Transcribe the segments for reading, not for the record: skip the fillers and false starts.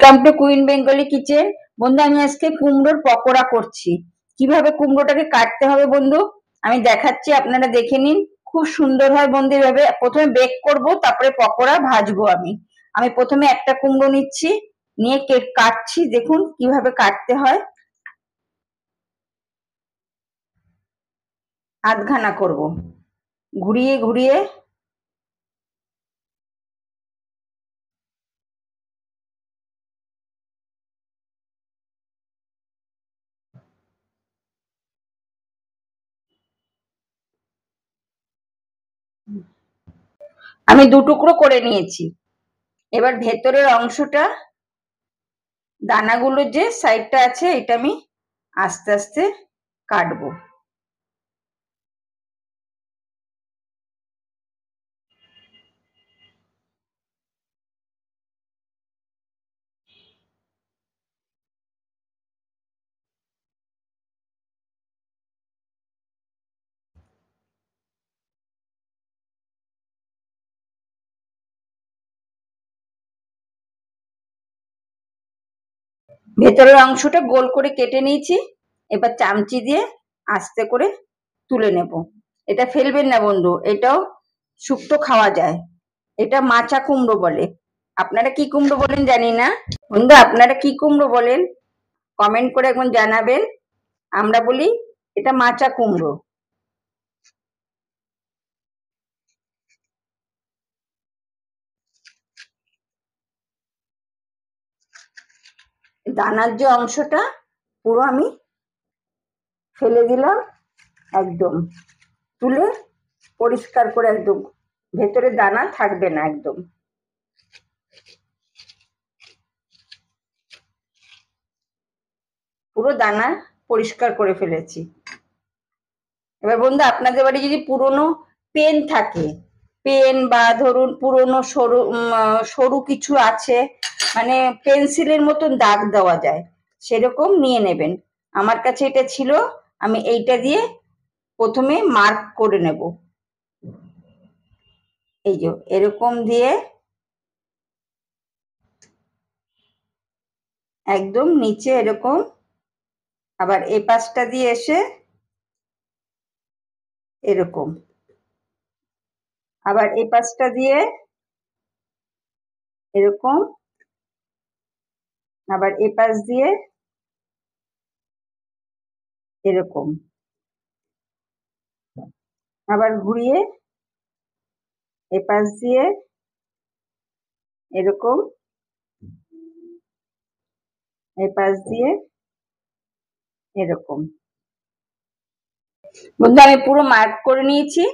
Welcome to queen Bengali kitchen. বন্ধু, আমি আজকে কুমড়োর পকোড়া করছি। কিভাবে কুমড়োটাকে কাটতে হবে বন্ধু আমি দেখাচ্ছি, আপনারা দেখে নিন। খুব সুন্দর হয় বন্ধু। এভাবে প্রথমে বেক করব, তারপরে পকোড়া ভাজবো। আমি আমি প্রথমে একটা কুমড়ো নিচ্ছি, নিয়ে কাটছি। দেখুন কিভাবে কাটতে হয়। আধখানা করব, ঘুরিয়ে ঘুরিয়ে। আমি দু টুকরো করে নিয়েছি। এবার ভেতরের অংশটা, দানাগুলো যে সাইডটা আছে, এটা আমি আস্তে আস্তে কাটবো। ভেতরের অংশটা গোল করে কেটে নিয়েছি। এবার চামচি দিয়ে আস্তে করে তুলে নেব। এটা ফেলবেন না বন্ধু, এটাও শুক্তো খাওয়া যায়। এটা মাচা কুমড়ো বলে। আপনারা কি কুমড়ো বলেন জানি না বন্ধু, আপনারা কি কুমড়ো বলেন কমেন্ট করে এখন জানাবেন। আমরা বলি এটা মাচা কুমড়ো। দানার যে অংশটা পুরো আমি ফেলে দিলাম, একদম তুলে পরিষ্কার করে, একদম ভেতরে দানা থাকবে না, একদম। পুরো দানা পরিষ্কার করে ফেলেছি। এবার বন্ধু, আপনাদের বাড়ি যদি পুরনো পেন থাকে, পেন বা ধরুন পুরনো সরু সরু কিছু আছে, মানে পেন্সিলের মতন দাগ দেওয়া যায়, সেরকম নিয়ে নেবেন। আমার কাছে এটা ছিল, আমি এইটা দিয়ে প্রথমে মার্ক করে নেব। এই যে এরকম দিয়ে একদম নিচে এরকম, আবার এই পাশটা দিয়ে এসে এরকম, আবার এই পাশটা দিয়ে এরকম, আবার এই পাশ দিয়ে এরকম, আবার ঘুরিয়ে এই পাশ দিয়ে এরকম, এই পাশ দিয়ে এরকম। বন্ধু, আমি পুরো মার্ক করে নিয়েছি,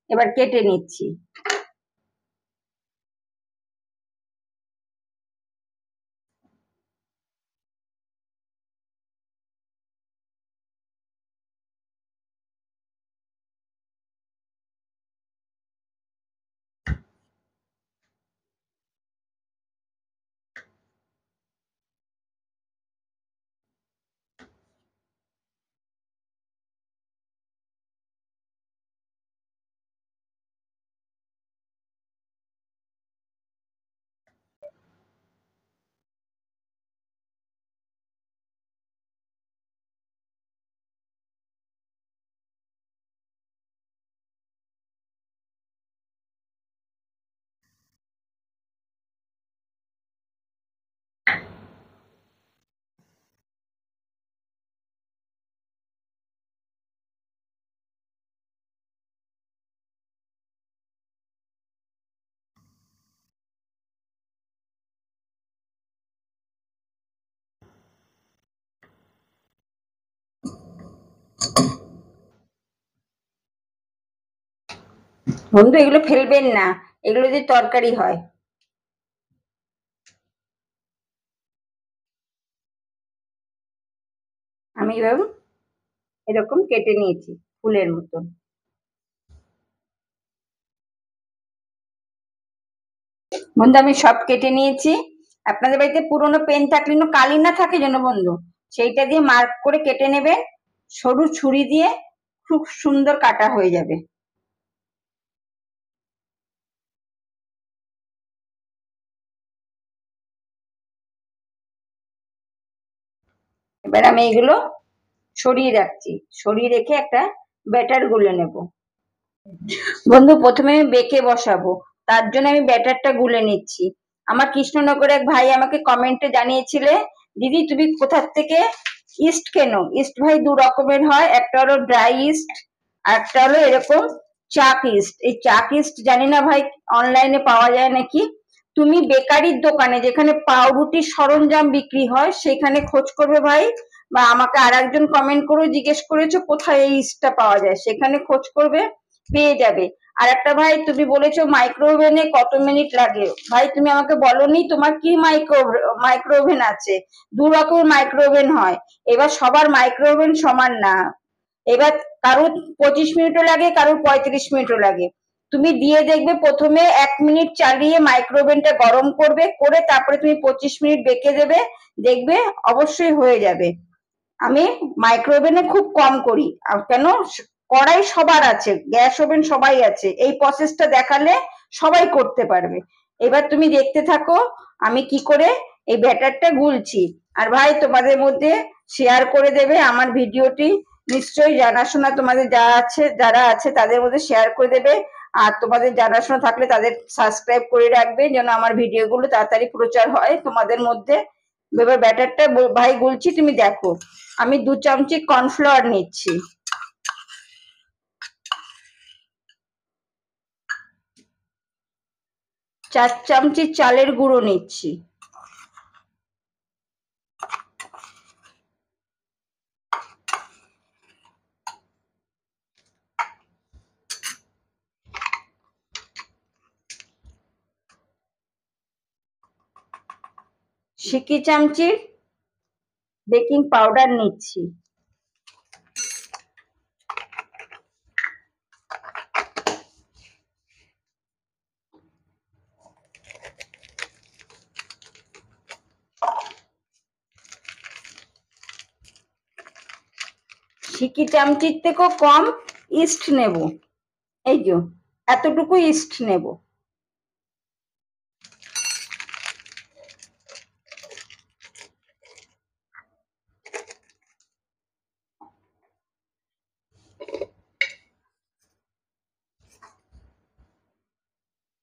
এবার কেটে নিচ্ছি। বন্ধু, এগুলো ফেলবেন না, এগুলো দিয়ে তরকারি হয়। আমি এরকম কেটে নিয়েছি ফুলের মতন। বন্ধু, আমি সব কেটে নিয়েছি। আপনাদের বাড়িতে পুরোনো পেন থাকলে, কালি না থাকে যেন বন্ধু, সেইটা দিয়ে মার্ক করে কেটে নেবে। সরু ছুরি দিয়ে খুব সুন্দর কাটা হয়ে যাবে। এবার আমি এগুলো সরিয়ে রাখছি, সরিয়ে রেখে একটা ব্যাটার গুলে নেব। বন্ধু প্রথমে আমি বেকে বসাবো, তার জন্য আমি ব্যাটারটা গুলে নিচ্ছি। আমার কৃষ্ণনগরে এক ভাই আমাকে কমেন্টে জানিয়েছিলে, দিদি তুমি কোথা থেকে ইস্ট কেনো। ইস্ট ভাই দু রকমের হয়, একটা হলো ড্রাই ইস্ট আর একটা হলো এরকম চাক ইস্ট। এই চাক ইস্ট জানি না ভাই অনলাইনে পাওয়া যায় নাকি। তুমি বেকারির দোকানে যেখানে পাউরুটির সরঞ্জাম বিক্রি হয় সেখানে খোঁজ করবে ভাই, বা আমাকে আর একজন কমেন্ট করে জিজ্ঞেস করেছো কোথায় এই ইস্টটা পাওয়া যায়, সেখানে খোঁজ করবে, পেয়ে যাবে। আর একটা ভাই তুমি বলেছো মাইক্রোওভেনে কত মিনিট লাগে, ভাই তুমি আমাকে বলনি তোমার কি মাইক্রোওভেন আছে। দু রকম মাইক্রোওভেন হয়, এবার সবার মাইক্রোওভেন সমান না। এবার কারুর 25 মিনিটও লাগে, কারুর 35 মিনিটও লাগে। তুমি দিয়ে দেখবে প্রথমে 1 মিনিট চালিয়ে মাইক্রোওভেনটা গরম করবে, করে তারপরে তুমি 25 মিনিট বেঁকে দেবে, দেখবে অবশ্যই হয়ে যাবে। আমি মাইক্রোওভেনে খুব কম করি, কেন কড়াই সবার আছে, গ্যাস ওভেন সবাই আছে, এই প্রসেসটা দেখালে সবাই করতে পারবে। এবার তুমি দেখতে থাকো আমি কি করে এই ব্যাটারটা গুলছি। আর ভাই তোমাদের মধ্যে শেয়ার করে দেবে আমার ভিডিওটি, নিশ্চয়ই জানাশোনা তোমাদের যারা আছে তাদের মধ্যে শেয়ার করে দেবে। আর তোমাদের জানাশোনা থাকলে তাদের সাবস্ক্রাইব করে রাখবে, যেন আমার ভিডিওগুলো তাড়াতাড়ি প্রচার হয় তোমাদের মধ্যে। এবার ব্যাটারটা ভাই গুলছি, তুমি দেখো। আমি 2 চামচি কর্নফ্লাওয়ার নিচ্ছি, 4 চামচি চালের গুঁড়ো নিচ্ছি, সিকি চামচি বেকিং পাউডার নিচ্ছি, সিকি চামচির থেকেও কম ইস্ট নেব, এই যে এতটুকু ইস্ট নেব।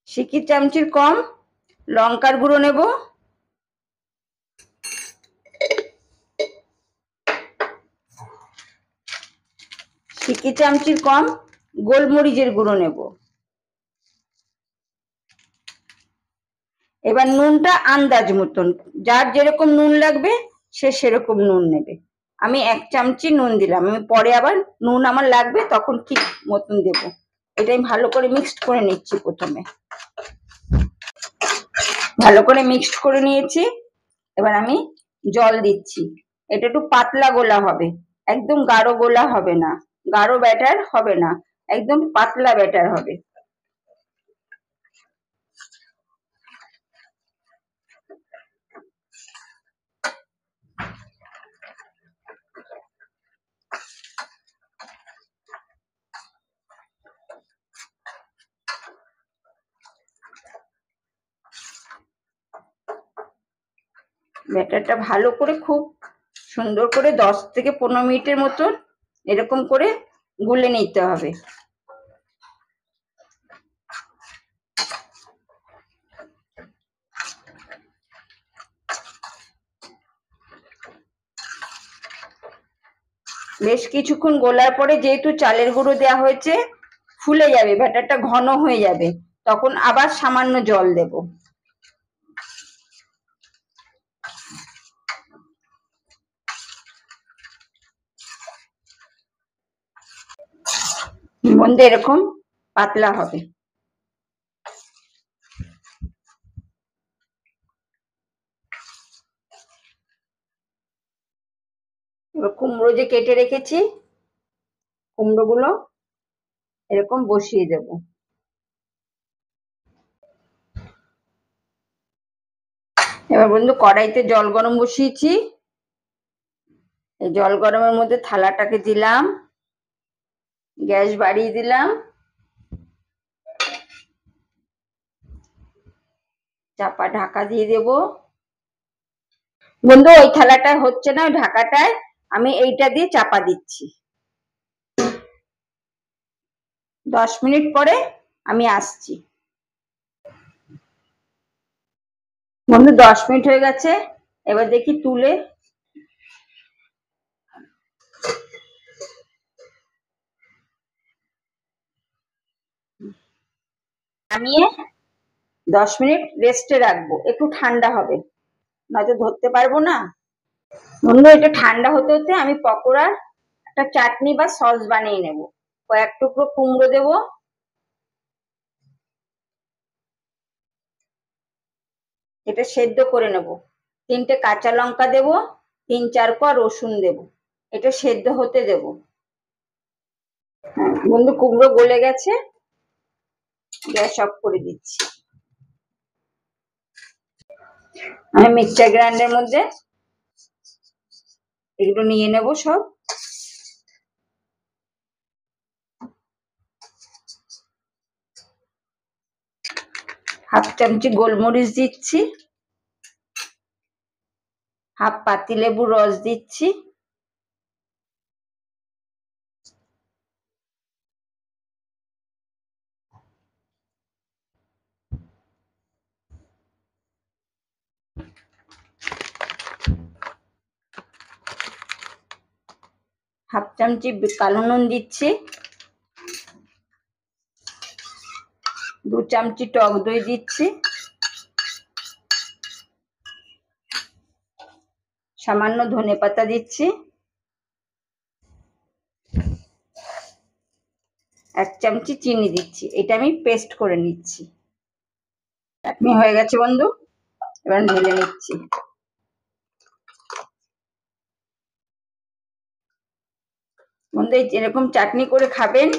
সিকি চামচির কম লঙ্কার গুঁড়ো নেব, সিকি চামচির কম গোলমরিচের গুঁড়ো নেব। এবার নুনটা আন্দাজ মতন, যার যেরকম নুন লাগবে সে সেরকম নুন নেবে। আমি 1 চামচি নুন দিলাম, আমি পরে আবার নুন আমার লাগবে তখন ঠিক মতন দেব। এটা আমি ভালো করে মিক্সড করে নিচ্ছি। প্রথমে ভালো করে মিক্সড করে নিয়েছি, এবার আমি জল দিচ্ছি। এটা একটু পাতলা গোলা হবে, একদম গাঢ় গোলা হবে না, গাঢ় ব্যাটার হবে না, একদম পাতলা ব্যাটার হবে। ব্যাটারটা ভালো করে খুব সুন্দর করে 10 থেকে 15 মিনিটের মতন এরকম করে গুলে নিতে হবে। বেশ কিছুক্ষণ গোলার পরে যেহেতু চালের গুঁড়ো দেওয়া হয়েছে ফুলে যাবে, ব্যাটারটা ঘন হয়ে যাবে, তখন আবার সামান্য জল দেব। মধ্যে এরকম পাতলা হবে। এবার কুমড়ো যে কেটে রেখেছি, কুমড়ো গুলো এরকম বসিয়ে দেব। এবার বন্ধু কড়াইতে জল গরম বসিয়েছি, এই জল গরমের মধ্যে থালাটাকে দিলাম, গ্যাস বাড়িয়ে দিলাম, চাপা ঢাকা দিয়ে দেব। বন্ধু ওই থালাটায় হচ্ছে না, ওই ঢাকাটায় আমি এইটা দিয়ে চাপা দিচ্ছি। 10 মিনিট পরে আমি আসছি। বন্ধু 10 মিনিট হয়ে গেছে, এবার দেখি তুলে। নামিয়ে 10 মিনিট রেস্টে রাখবো, একটু ঠান্ডা হবে, নয়তো ধরতে পারবো না। বন্ধু এটা ঠান্ডা হতে হতে আমি পকোড়ার একটা চাটনি বা সস বানিয়ে নেব। কয়েক টুকরো কুমড়ো দেবো, এটা সেদ্ধ করে নেব। 3টে কাঁচা লঙ্কা দেব, 3-4 কোয়া রসুন দেব, এটা সেদ্ধ হতে দেব। বন্ধু কুমড়ো গলে গেছে, গ্যাস অফ করে দিচ্ছি। আমি মিক্সচার গ্রাইন্ডারের মধ্যে এগুলো নিয়ে নেব সব। হাফ চামচি গোলমরিচ দিচ্ছি, হাফ পাতিলেবুর রস দিচ্ছি, হাফ চামচি কালো নুন দিচ্ছি, 2 চামচি টক দই দিচ্ছি, সামান্য ধনেপাতা দিচ্ছি, 1 চামচি চিনি দিচ্ছি। এটা আমি পেস্ট করে নিচ্ছি। চাটনি হয়ে গেছে বন্ধু, এবার ঢেলে নিচ্ছি। বন্ধু এরকম চাটনি করে খাবেন,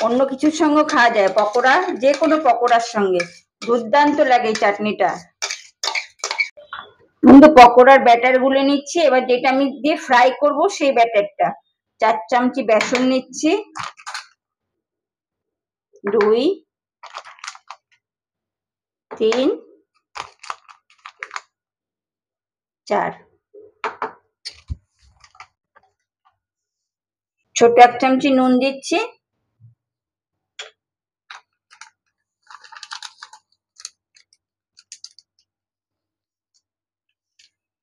অন্য কিছুর সঙ্গে খাওয়া যায়, পকোড়া, যে কোনো পকোড়ার সঙ্গে দুর্দান্ত লাগে এই চাটনিটা। বন্ধু পকোড়ার ব্যাটার গুলে নিচ্ছি, এবার যেটা আমি দিয়ে ফ্রাই করব সেই ব্যাটারটা। 4 চামচি বেসন নিচ্ছি, 2, 3, 4, ছোট 1 চামচি নুন দিচ্ছি,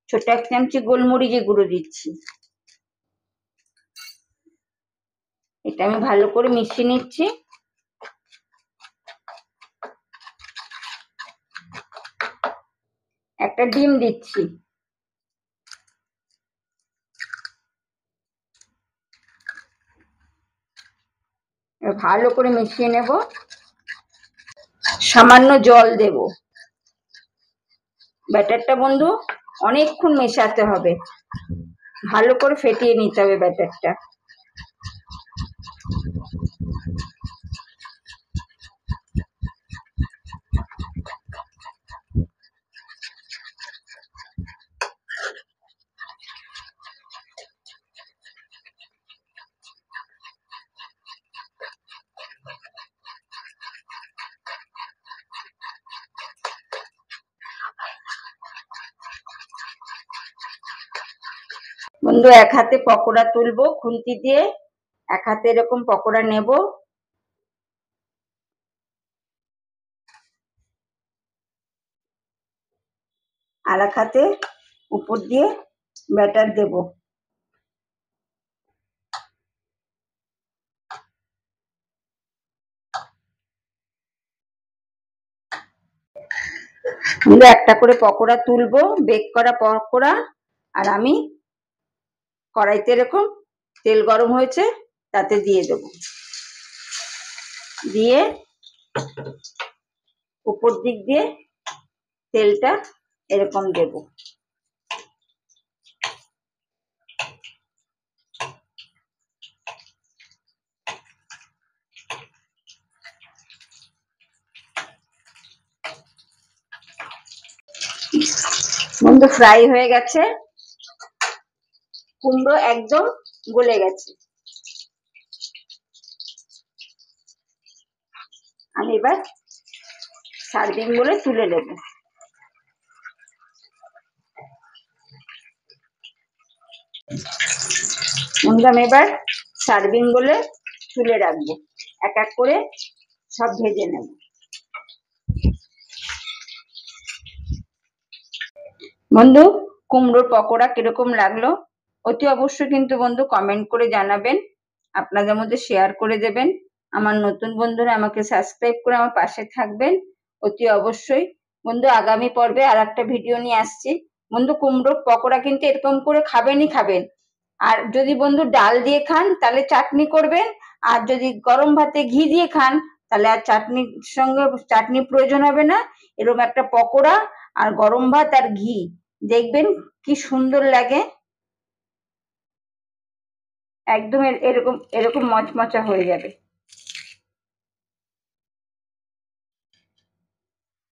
ছোট 1 চামচি গোলমরিচের গুঁড়ো দিচ্ছি। এটা আমি ভালো করে মিশিয়ে নিচ্ছি। একটা ডিম দিচ্ছি, ভালো করে মিশিয়ে নেব। সামান্য জল দেব। ব্যাটারটা বন্ধু অনেকক্ষণ মেশাতে হবে, ভালো করে ফেটিয়ে নিতে হবে ব্যাটারটা। বন্ধু এক হাতে পকোড়া তুলবো খুন্তি দিয়ে, এক হাতে এরকম পকোড়া নেব, আর এক হাতে উপর দিয়ে ব্যাটার দেব। একটা করে পকোড়া তুলবো, বেক করা পকোড়া, আর আমি কড়াইতে এরকম তেল গরম হয়েছে তাতে দিয়ে দেব, দিয়ে উপর দিক দিয়ে তেলটা এরকম দেব। বন্ধু ফ্রাই হয়ে গেছে, কুমড়ো একদম গলে গেছে। আমি এবার সার্ভিং বলে তুলে নেব। বন্ধুরা আমি এবার সার্ভিং বলে তুলে রাখবো, এক এক করে সব ভেজে নেব। বন্ধু কুমড়োর পকোড়া কিরকম লাগলো অতি অবশ্যই কিন্তু বন্ধু কমেন্ট করে জানাবেন, আপনাদের মধ্যে শেয়ার করে দেবেন। আমার নতুন বন্ধুরা আমাকে সাবস্ক্রাইব করে আমার পাশে থাকবেন অতি অবশ্যই। বন্ধু আগামী পর্বে আর একটা ভিডিও নিয়ে আসছি। বন্ধু কুমড়োর পকোড়া কিন্তু এরকম করে খাবেনই খাবেন। আর যদি বন্ধু ডাল দিয়ে খান তাহলে চাটনি করবেন, আর যদি গরম ভাতে ঘি দিয়ে খান তাহলে আর চাটনির সঙ্গে চাটনির প্রয়োজন হবে না। এরকম একটা পকোড়া আর গরম ভাত আর ঘি, দেখবেন কি সুন্দর লাগে, একদম এরকম এরকম মচমচা হয়ে যাবে।